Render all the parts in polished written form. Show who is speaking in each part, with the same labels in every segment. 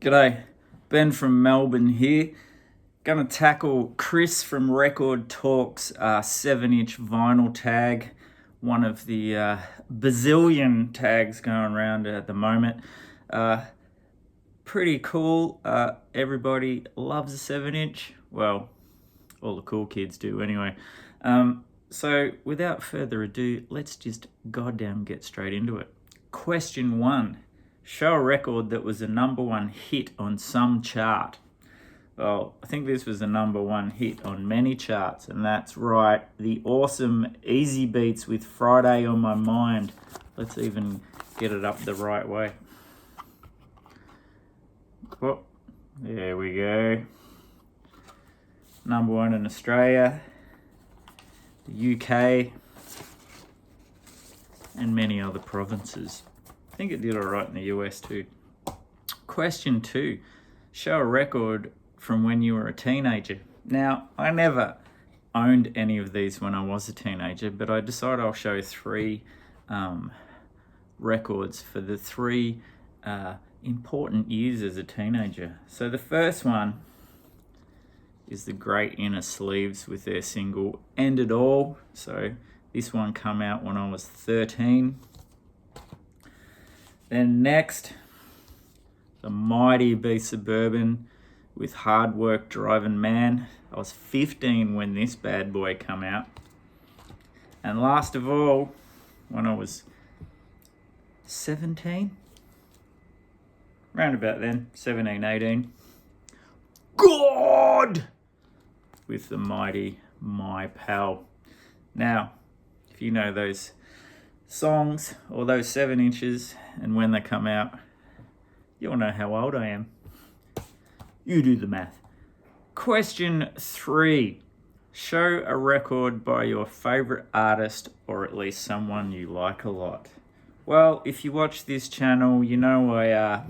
Speaker 1: G'day, Ben from Melbourne here. Gonna tackle Chris from Record Talks 7-inch vinyl tag, one of the bazillion tags going around at the moment. Pretty cool. Everybody loves a 7-inch. Well, all the cool kids do anyway. So without further ado, let's just goddamn get straight into it. Question 1. Show a record that was a number one hit on some chart. Well, I think this was a number one hit on many charts, and that's right, the awesome Easybeats with Friday on My Mind. Let's even get it up the right way. Oh, there we go. Number one in Australia, the UK, and many other provinces. I think it did all right in the US too. Question 2. Show a record from when you were a teenager. Now, I never owned any of these when I was a teenager, but I decided I'll show 3 records for the 3 important years as a teenager. So the first one is the great Inner Sleeves with their single End It All. So this one came out when I was 13. Then next, the mighty B Suburban with Hard Work Driving Man. I was 15 when this bad boy came out. And last of all, when I was 17, round about then, 17, 18, God! With the mighty My Pal. Now, if you know those songs or those 7 inches and when they come out, you'll know how old I am. You do the math. Question 3. Show a record by your favorite artist or at least someone you like a lot. Well, if you watch this channel, you know I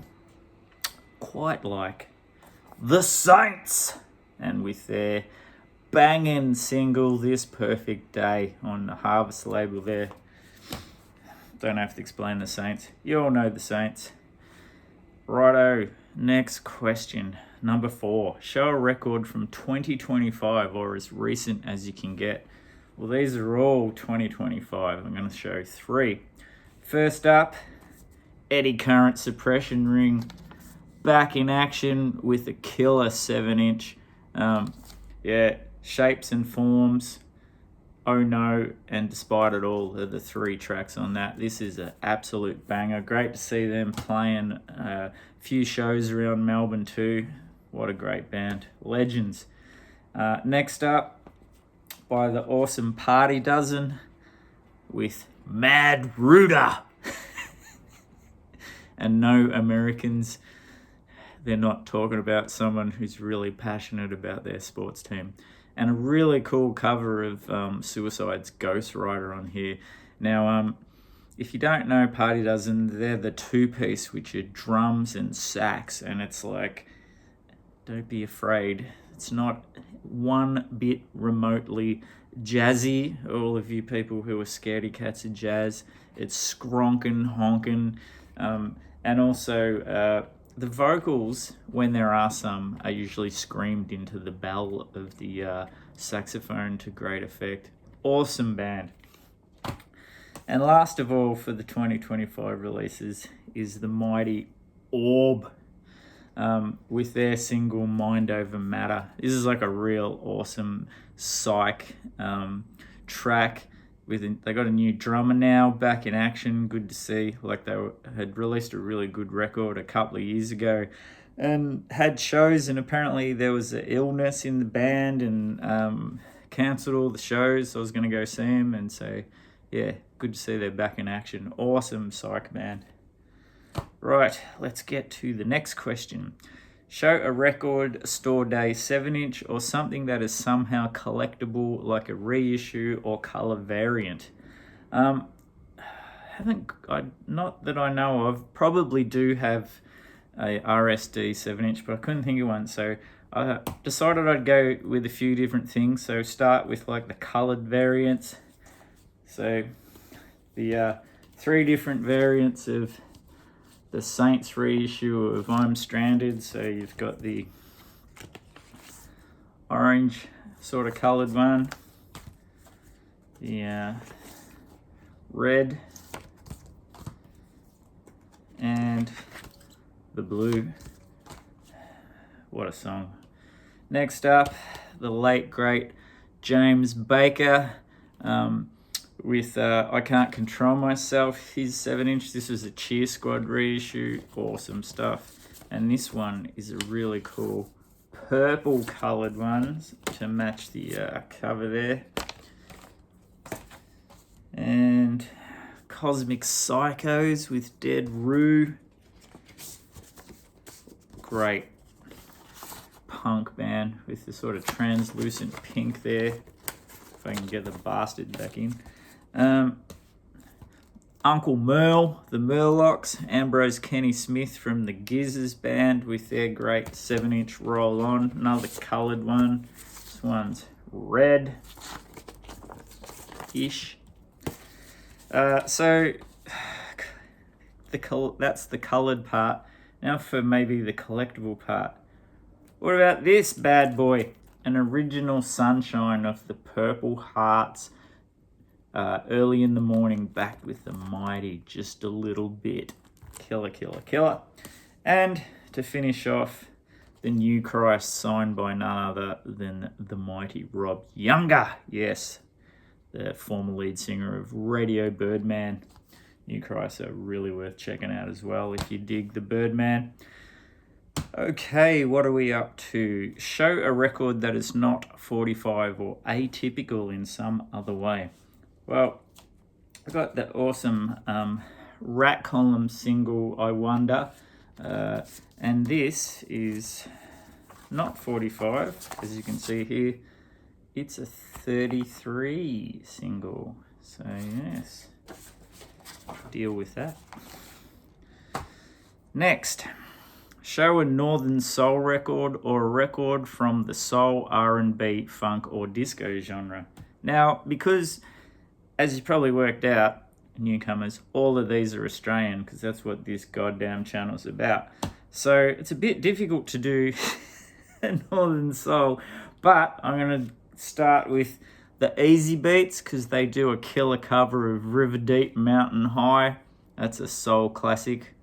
Speaker 1: quite like The Saints, and with their banging single This Perfect Day on the Harvest label there. Don't have to explain the Saints. You all know the Saints. Righto, next question. Number 4. Show a record from 2025 or as recent as you can get. Well, these are all 2025. I'm going to show 3. First up, Eddie Current Suppression Ring. Back in action with a killer 7-inch. Shapes and Forms, Oh No, and Despite It All are the 3 tracks on that. This is an absolute banger. Great to see them playing a few shows around Melbourne too. What a great band. Legends. Next up, by the awesome Party Dozen with Mad Rooter. And No Americans. They're not talking about someone who's really passionate about their sports team. And a really cool cover of Suicide's Ghost Rider on here. Now, if you don't know Party Dozen, they're the 2-piece, which are drums and sax. And it's like, don't be afraid. It's not one bit remotely jazzy. All of you people who are scaredy cats of jazz, it's skronking, honking. And also, the vocals, when there are some, are usually screamed into the bell of the saxophone to great effect. Awesome band. And last of all, for the 2025 releases, is the mighty Orb with their single Mind Over Matter. This is like a real awesome psych track. They got a new drummer now, back in action. Good to see. Like they had released a really good record a couple of years ago and had shows, and apparently there was an illness in the band and cancelled all the shows. So I was going to go see them, and so yeah, good to see they're back in action. Awesome psych band. Right, let's get to the next question. Show a record store day 7-inch or something that is somehow collectible, like a reissue or color variant. Not that I know of. Probably do have a RSD 7-inch, but I couldn't think of one. So I decided I'd go with a few different things. So start with like the colored variants. So the 3 different variants of the Saints reissue of I'm Stranded. So you've got the orange sort of coloured one, the red, and the blue. What a song. Next up, the late great James Baker with I Can't Control Myself, his 7-inch. This was a Cheer Squad reissue. Awesome stuff. And this one is a really cool purple coloured one to match the cover there. And Cosmic Psychos with Dead Roo. Great punk band with the sort of translucent pink there. If I can get the bastard back in. Uncle Merle, the Murlocs, Ambrose Kenny Smith from the Gizzers band with their great 7-inch Roll On. Another coloured one. This one's red-ish. So that's the coloured part. Now for maybe the collectible part. What about this bad boy? An original Sunshine of the Purple Hearts. Early in the morning, back with the mighty, just a little bit. Killer, killer, killer. And to finish off, the New Christ, signed by none other than the mighty Rob Younger. Yes, the former lead singer of Radio Birdman. New Christ are really worth checking out as well if you dig the Birdman. Okay, what are we up to? Show a record that is not 45 or atypical in some other way. Well, I got the awesome Rat Column single, I Wonder. And this is not 45, as you can see here. It's a 33 single. So, yes, deal with that. Next, show a Northern Soul record or a record from the soul, R&B, funk, or disco genre. Now, because, as you probably worked out, newcomers, all of these are Australian because that's what this goddamn channel's about. So it's a bit difficult to do a Northern Soul, but I'm going to start with the Easy Beats because they do a killer cover of River Deep Mountain High. That's a soul classic.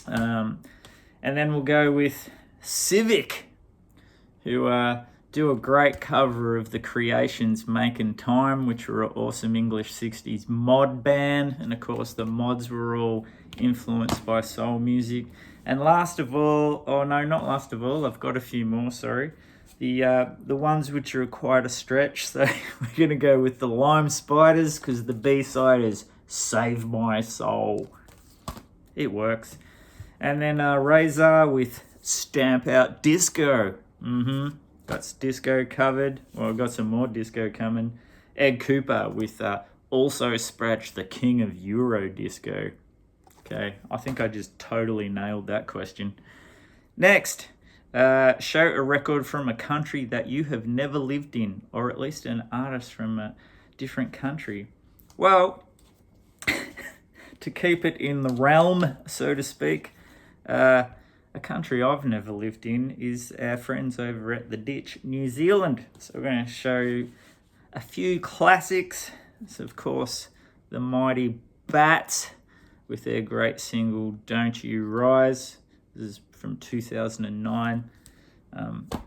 Speaker 1: And then we'll go with Civic, who do a great cover of The Creations' Making Time, which were an awesome English 60s mod band. And of course, the mods were all influenced by soul music. And last of all, oh no, not last of all, I've got a few more, sorry. The ones which are quite a stretch. So we're going to go with the Lime Spiders because the B-side is Save My Soul. It works. And then Razor with Stamp Out Disco. Got disco covered. Well, I've got some more disco coming. Ed Cooper with Also Scratch, the King of Euro Disco. Okay, I think I just totally nailed that question. Next, show a record from a country that you have never lived in, or at least an artist from a different country. Well, to keep it in the realm, so to speak, a country I've never lived in is our friends over at The Ditch, New Zealand. So we're going to show a few classics. So, of course, the mighty Bats with their great single, Don't You Rise. This is from 2009.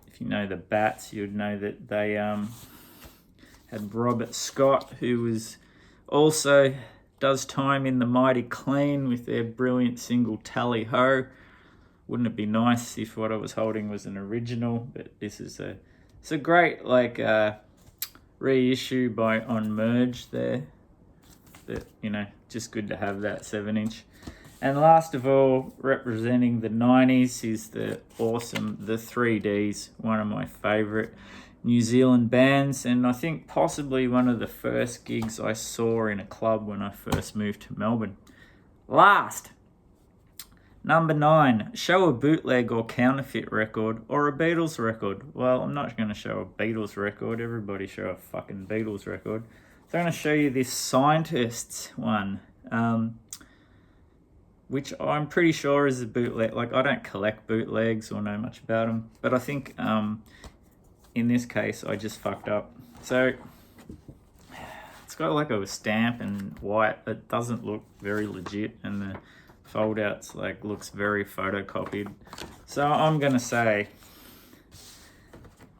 Speaker 1: If you know the Bats, you'd know that they had Robert Scott, who was also does time in the mighty Clean with their brilliant single, Tally Ho. Wouldn't it be nice if what I was holding was an original? But this is it's a great reissue on Merge there. But just good to have that 7-inch. And last of all, representing the 90s is the awesome The 3Ds, one of my favourite New Zealand bands, and I think possibly one of the first gigs I saw in a club when I first moved to Melbourne. Last, number 9, show a bootleg or counterfeit record or a Beatles record. Well, I'm not going to show a Beatles record. Everybody show a fucking Beatles record. So I'm going to show you this Scientists one. which I'm pretty sure is a bootleg. Like, I don't collect bootlegs or know much about them, but I think in this case I just fucked up. So it's got like a stamp and white. It doesn't look very legit, and the fold outs like looks very photocopied. So I'm gonna say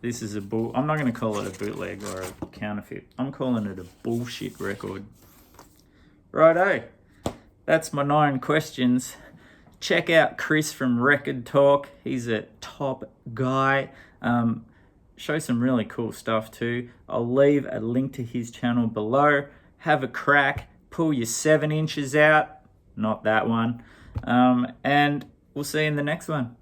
Speaker 1: this is I'm not gonna call it a bootleg or a counterfeit. I'm calling it a bullshit record. Righto, that's my 9 questions. Check out Chris from Record Talk. He's a top guy. Show some really cool stuff too. I'll leave a link to his channel below. Have a crack, pull your 7 inches out, not that one, and we'll see you in the next one.